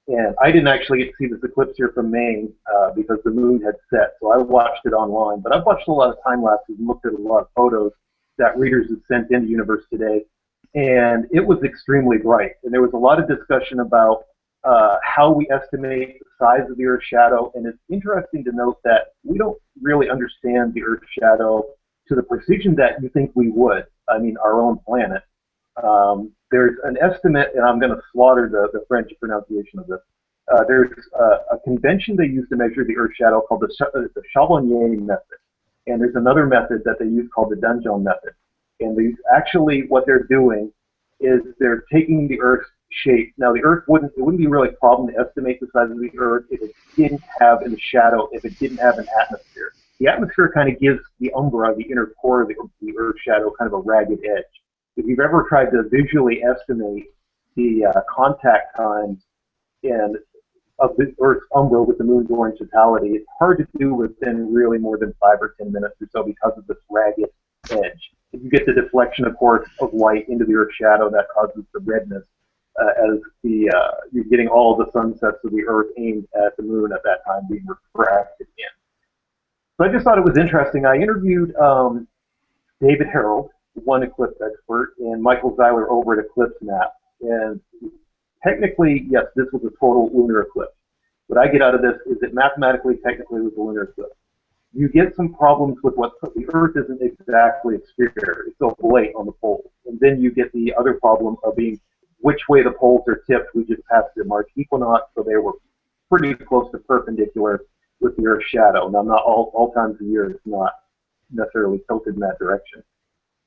And I didn't actually get to see this eclipse here from Maine because the moon had set, so I watched it online. But I've watched a lot of time lapses and looked at a lot of photos that readers have sent into Universe Today, and it was extremely bright. And there was a lot of discussion about how we estimate the size of the Earth's shadow, and it's interesting to note that we don't really understand the Earth's shadow to the precision that you think we would. I mean, our own planet. There's an estimate, and I'm going to slaughter the French pronunciation of this. There's a convention they use to measure the Earth's shadow called the Charbonnier method, and there's another method that they use called the Dungeon method. And these actually, what they're doing is they're taking the Earth's shape. Now, the Earth it wouldn't be really a problem to estimate the size of the Earth if it didn't have in the shadow, if it didn't have an atmosphere. The atmosphere kind of gives the umbra, the inner core of the Earth's shadow, kind of a ragged edge. If you've ever tried to visually estimate the contact times of the Earth's umbra with the moon's orange totality, it's hard to do within really more than 5 or 10 minutes or so because of this ragged edge. If you get the deflection, of course, of light into the Earth's shadow, that causes the redness as you're getting all the sunsets of the Earth aimed at the moon at that time being refracted in. So I just thought it was interesting. I interviewed David Harold, one eclipse expert, and Michael Zeiler over at Eclipse Map. And technically, yes, this was a total lunar eclipse. What I get out of this is that mathematically, technically, it was a lunar eclipse. You get some problems with the Earth isn't exactly a sphere. It's oblate on the poles. And then you get the other problem of being which way the poles are tipped. We just passed the March equinox, so they were pretty close to perpendicular with the Earth's shadow. Now, not all times of year, it's not necessarily tilted in that direction.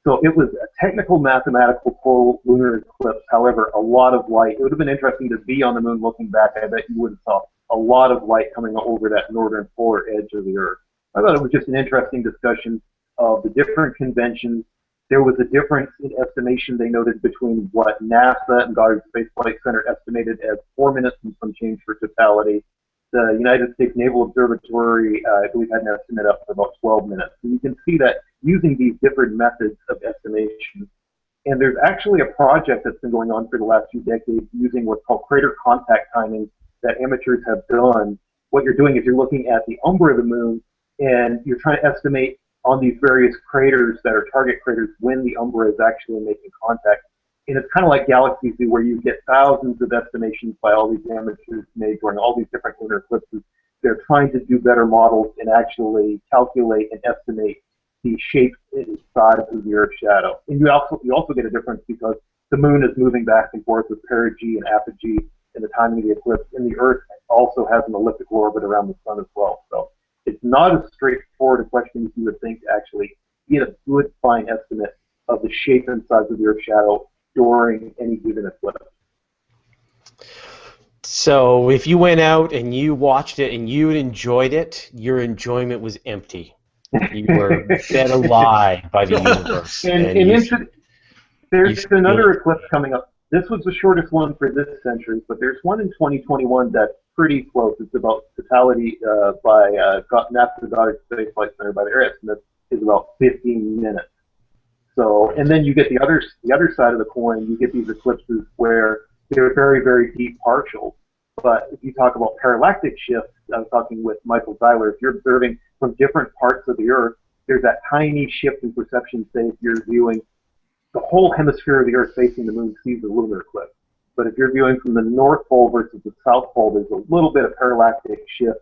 So it was a technical, mathematical, total lunar eclipse. However, a lot of light. It would have been interesting to be on the moon looking back. I bet you would have saw a lot of light coming over that northern polar edge of the Earth. I thought it was just an interesting discussion of the different conventions. There was a difference in estimation they noted between what NASA and Goddard Space Flight Center estimated as 4 minutes and some change for totality. The United States Naval Observatory, I believe, had an estimate up for about 12 minutes. So you can see that using these different methods of estimation. And there's actually a project that's been going on for the last few decades using what's called crater contact timing that amateurs have done. What you're doing is you're looking at the umbra of the moon, and you're trying to estimate on these various craters that are target craters when the umbra is actually making contact. And it's kind of like galaxies do, where you get thousands of estimations by all these amateurs made during all these different lunar eclipses. They're trying to do better models and actually calculate and estimate the shape and size of the Earth's shadow. And you also get a difference because the moon is moving back and forth with perigee and apogee in the timing of the eclipse, and the Earth also has an elliptical orbit around the sun as well. So it's not as straightforward a question as you would think to actually get a good, fine estimate of the shape and size of the Earth's shadow during any given eclipse. So if you went out and you watched it and you enjoyed it, your enjoyment was empty. You were fed a lie by the universe. There's another eclipse coming up. This was the shortest one for this century, but there's one in 2021 that's pretty close. It's about totality by NASA Goddard Space Flight Center by their estimates is about 15 minutes. So, and then you get the other side of the coin. You get these eclipses where they're very, very deep partials. But if you talk about parallactic shifts, I was talking with Michael Tyler. If you're observing from different parts of the Earth, there's that tiny shift in perception. Say if you're viewing the whole hemisphere of the Earth facing the Moon sees a lunar eclipse. But if you're viewing from the North Pole versus the South Pole, there's a little bit of parallactic shift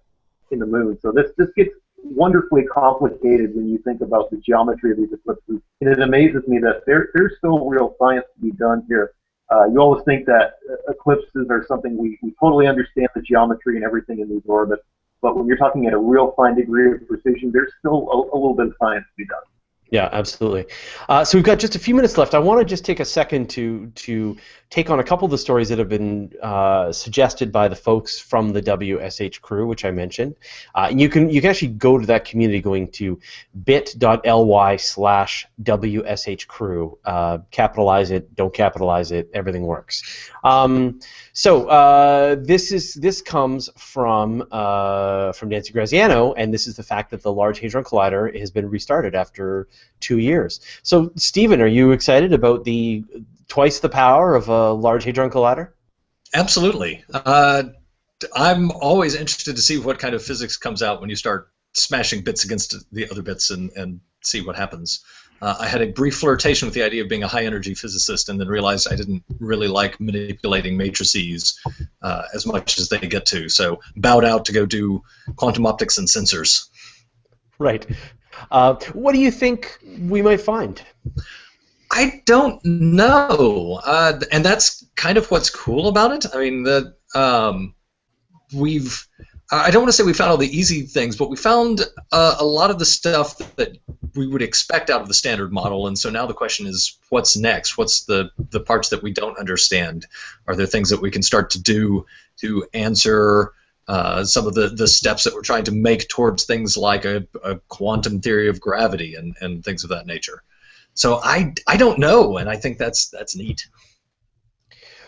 in the Moon. So this gets wonderfully complicated when you think about the geometry of these eclipses. And it amazes me that there's still real science to be done here. You always think that eclipses are something we totally understand the geometry and everything in these orbits. But when you're talking at a real fine degree of precision, there's still a little bit of science to be done. Yeah, absolutely. So we've got just a few minutes left. I want to just take a second to take on a couple of the stories that have been suggested by the folks from the WSH crew, which I mentioned. And you can actually go to that community going to bit.ly/WSH crew. Capitalize it, don't capitalize it, everything works. This comes from Nancy Graziano, and this is the fact that the Large Hadron Collider has been restarted after 2 years. So, Stephen, are you excited about the twice the power of a Large Hadron Collider? Absolutely. I'm always interested to see what kind of physics comes out when you start smashing bits against the other bits and see what happens. I had a brief flirtation with the idea of being a high-energy physicist and then realized I didn't really like manipulating matrices as much as they get to, so bowed out to go do quantum optics and sensors. Right. What do you think we might find? I don't know, and that's kind of what's cool about it. I mean, I don't want to say we found all the easy things, but we found a lot of the stuff that we would expect out of the standard model, and so now the question is, what's next? What's the parts that we don't understand? Are there things that we can start to do to answer some of the steps that we're trying to make towards things like a quantum theory of gravity and things of that nature? So I don't know, and I think that's neat.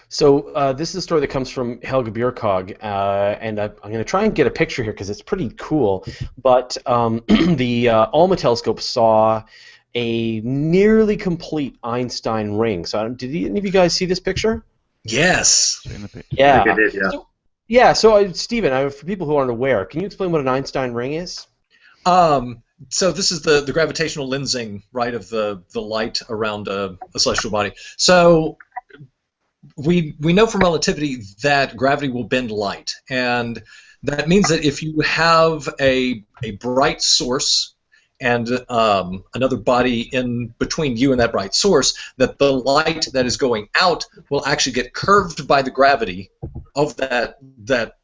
So this is a story that comes from Helga Bjerkog, and I'm going to try and get a picture here because it's pretty cool. But the ALMA telescope saw a nearly complete Einstein ring. So did any of you guys see this picture? Yes. Yeah. I think I did, yeah. So Stephen, for people who aren't aware, can you explain what an Einstein ring is? So this is the gravitational lensing, right, of the light around a celestial body. So we know from relativity that gravity will bend light, and that means that if you have a bright source and another body in between you and that bright source, that the light that is going out will actually get curved by the gravity of that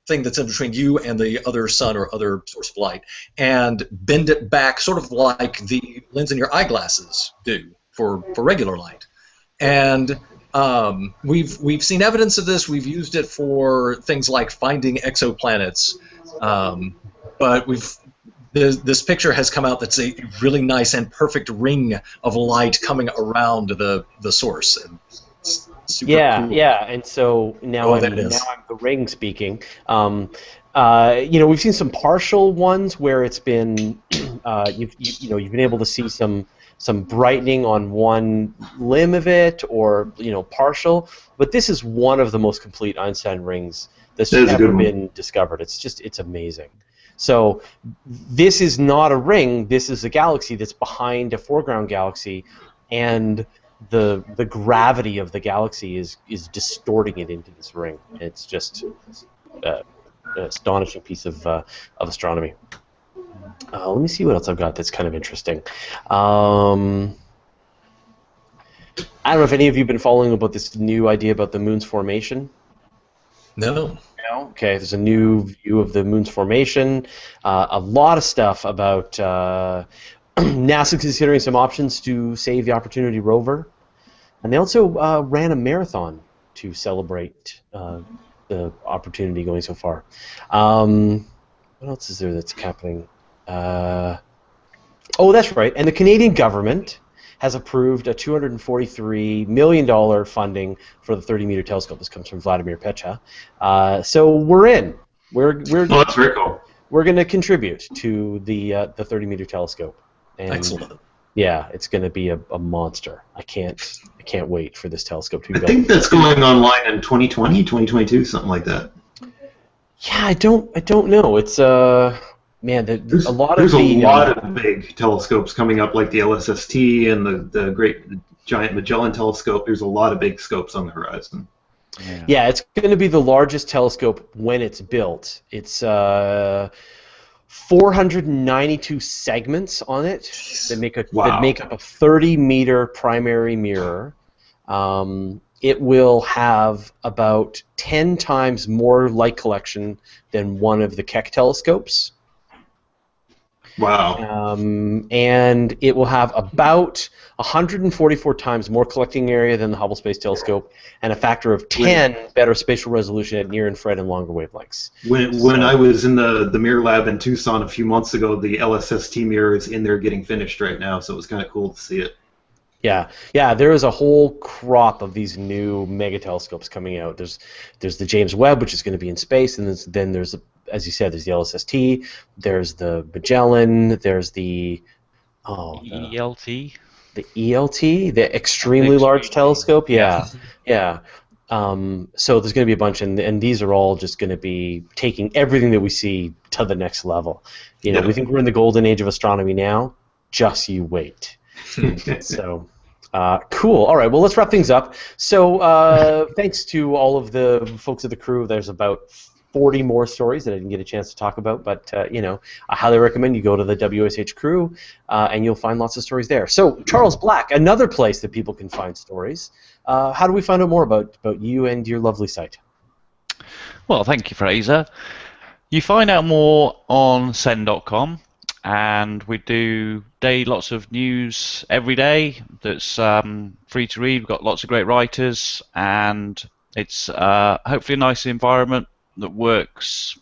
thing that's in between you and the other sun or other source of light, and bend it back, sort of like the lens in your eyeglasses do for regular light. And we've seen evidence of this. We've used it for things like finding exoplanets, but this picture has come out that's a really nice and perfect ring of light coming around the source. And it's super cool. Yeah, and so now I'm the ring speaking. We've seen some partial ones where it's been you've been able to see some brightening on one limb of it, or partial. But this is one of the most complete Einstein rings that's ever been discovered. It's amazing. So this is not a ring. This is a galaxy that's behind a foreground galaxy, and the gravity of the galaxy is distorting it into this ring. It's just an astonishing piece of astronomy. Let me see what else I've got that's kind of interesting. I don't know if any of you have been following about this new idea about the moon's formation. No. Okay, there's a new view of the moon's formation. A lot of stuff about NASA considering some options to save the Opportunity rover. And they also ran a marathon to celebrate the Opportunity going so far. What else is there that's happening? Oh, that's right. And the Canadian government has approved a $243 million funding for the 30-meter telescope. This comes from Vladimir Pecha. So we're in. That's very cool. We're going to contribute to the 30-meter telescope. And Excellent. yeah, it's going to be a monster. I can't wait for this telescope to be built. I think that's going online in 2020, 2022, something like that. Yeah, I don't know. It's man, there's a lot of big telescopes coming up, like the LSST and the Great Giant Magellan Telescope. There's a lot of big scopes on the horizon. Yeah, it's going to be the largest telescope when it's built. It's 492 segments on it that make up a 30-meter primary mirror. It will have about 10 times more light collection than one of the Keck telescopes. Wow. And it will have about 144 times more collecting area than the Hubble Space Telescope, and a factor of 10 better spatial resolution at near infrared and longer wavelengths. When I was in the mirror lab in Tucson a few months ago, the LSST mirror is in there getting finished right now, so it was kind of cool to see it. Yeah, there is a whole crop of these new mega telescopes coming out. There's the James Webb, which is going to be in space, and then there's, as you said, there's the LSST, there's the Magellan, there's the ELT. The ELT, the extremely large telescope. Yeah. So there's going to be a bunch, and these are all just going to be taking everything that we see to the next level. We think we're in the golden age of astronomy now. Just you wait. So, cool. All right, well, let's wrap things up. So, thanks to all of the folks of the crew. There's about 40 more stories that I didn't get a chance to talk about, but, I highly recommend you go to the WSH crew, and you'll find lots of stories there. So, Charles Black, another place that people can find stories. How do we find out more about you and your lovely site? Well, thank you, Fraser. You find out more on send.com. And we do lots of news every day that's free to read. We've got lots of great writers, and it's hopefully a nice environment that works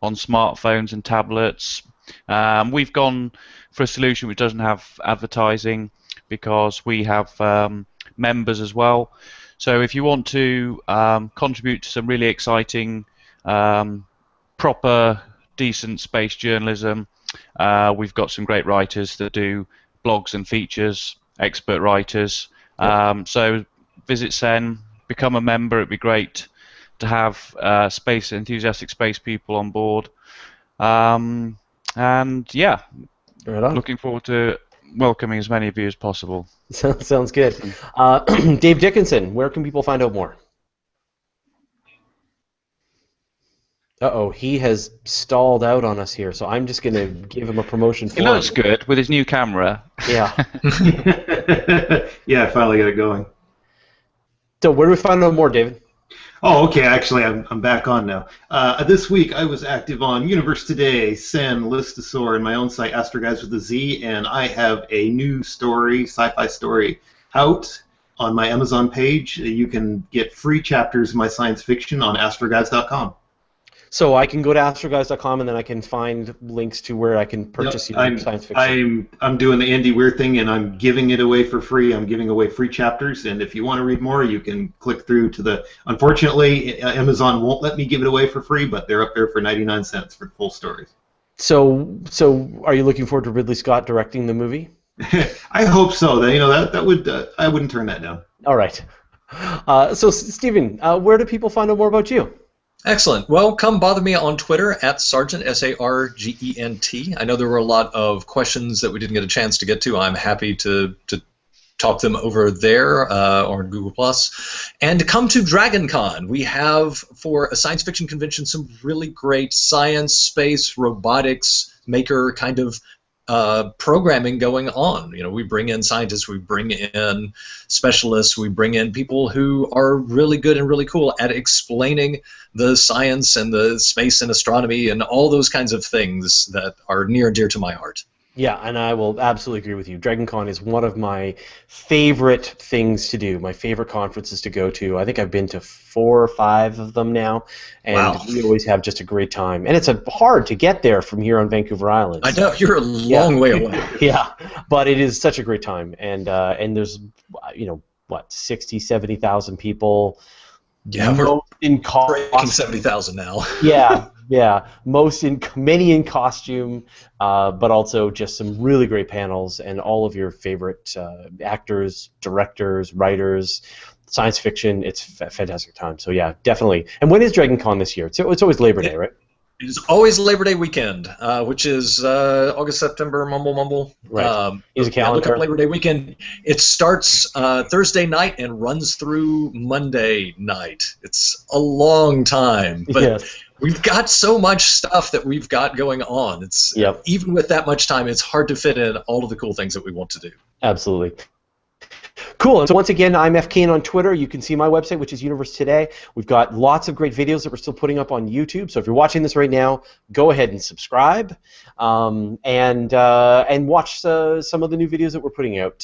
on smartphones and tablets. We've gone for a solution which doesn't have advertising because we have members as well. So if you want to contribute to some really exciting, proper, decent space journalism, we've got some great writers that do blogs and features, expert writers. So visit SEN, become a member. It'd be great to have enthusiastic space people on board. And yeah, looking forward to welcoming as many of you as possible. Sounds good. Dave Dickinson, where can people find out more? Uh-oh, he has stalled out on us here, so I'm just going to give him a promotion for him. He looks good with his new camera. Yeah. Yeah, I finally got it going. So where do we find out more, David? Oh, okay, actually, I'm back on now. This week, I was active on Universe Today, Sen, Listosaur, and my own site, Astroguys with a Z, and I have a new story, sci-fi story, out on my Amazon page. You can get free chapters of my science fiction on astroguys.com. So I can go to astroguys.com and then I can find links to where I can purchase your science fiction. I'm doing the Andy Weir thing, and I'm giving it away for free. I'm giving away free chapters, and if you want to read more, you can click through to the. Unfortunately, Amazon won't let me give it away for free, but they're up there for 99 cents for full stories. So are you looking forward to Ridley Scott directing the movie? I hope so. That would I wouldn't turn that down. All right. So Stephen, where do people find out more about you? Excellent. Well, come bother me on Twitter at Sargent, S-A-R-G-E-N-T. I know there were a lot of questions that we didn't get a chance to get to. I'm happy to talk them over there or in Google+. And come to DragonCon. We have, for a science fiction convention, some really great science, space, robotics, maker kind of programming going on. We bring in scientists, we bring in specialists, we bring in people who are really good and really cool at explaining the science and the space and astronomy and all those kinds of things that are near and dear to my heart. Yeah, and I will absolutely agree with you. DragonCon is one of my favorite things to do, my favorite conferences to go to. I think I've been to 4 or 5 of them now, and Wow. we always have just a great time. And it's hard to get there from here on Vancouver Island. I know, you're a long way away. Yeah, but it is such a great time. And there's, 60, 70,000 people. Yeah, we're in breaking 70,000 now. Yeah. Many in costume, but also just some really great panels and all of your favorite actors, directors, writers, science fiction. It's a fantastic time. So yeah, definitely. And when is DragonCon this year? It's always Labor Day, right? It's always Labor Day weekend, which is August, September, mumble. Right. Use a calendar. Look up Labor Day weekend. It starts Thursday night and runs through Monday night. It's a long time, but yes. We've got so much stuff that we've got going on. It's even with that much time, it's hard to fit in all of the cool things that we want to do. Absolutely. Cool. And so once again, I'm F. Cain on Twitter. You can see my website, which is Universe Today. We've got lots of great videos that we're still putting up on YouTube. So if you're watching this right now, go ahead and subscribe and watch some of the new videos that we're putting out.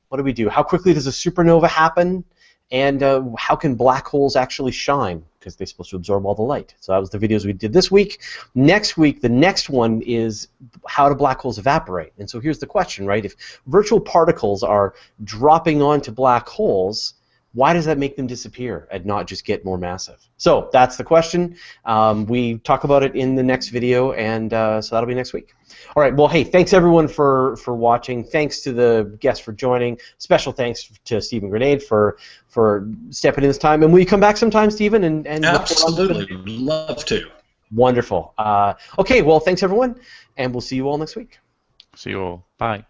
What do we do? How quickly does a supernova happen? And how can black holes actually shine? Because they're supposed to absorb all the light. So that was the videos we did this week. Next week, the next one is how do black holes evaporate? And so here's the question, right? If virtual particles are dropping onto black holes, why does that make them disappear and not just get more massive? So that's the question. We talk about it in the next video, and so that'll be next week. All right. Well, hey, thanks everyone for watching. Thanks to the guests for joining. Special thanks to Stephen Granade for stepping in this time. And will you come back sometime, Stephen? And absolutely, love to. Wonderful. Okay. Well, thanks everyone, and we'll see you all next week. See you all. Bye.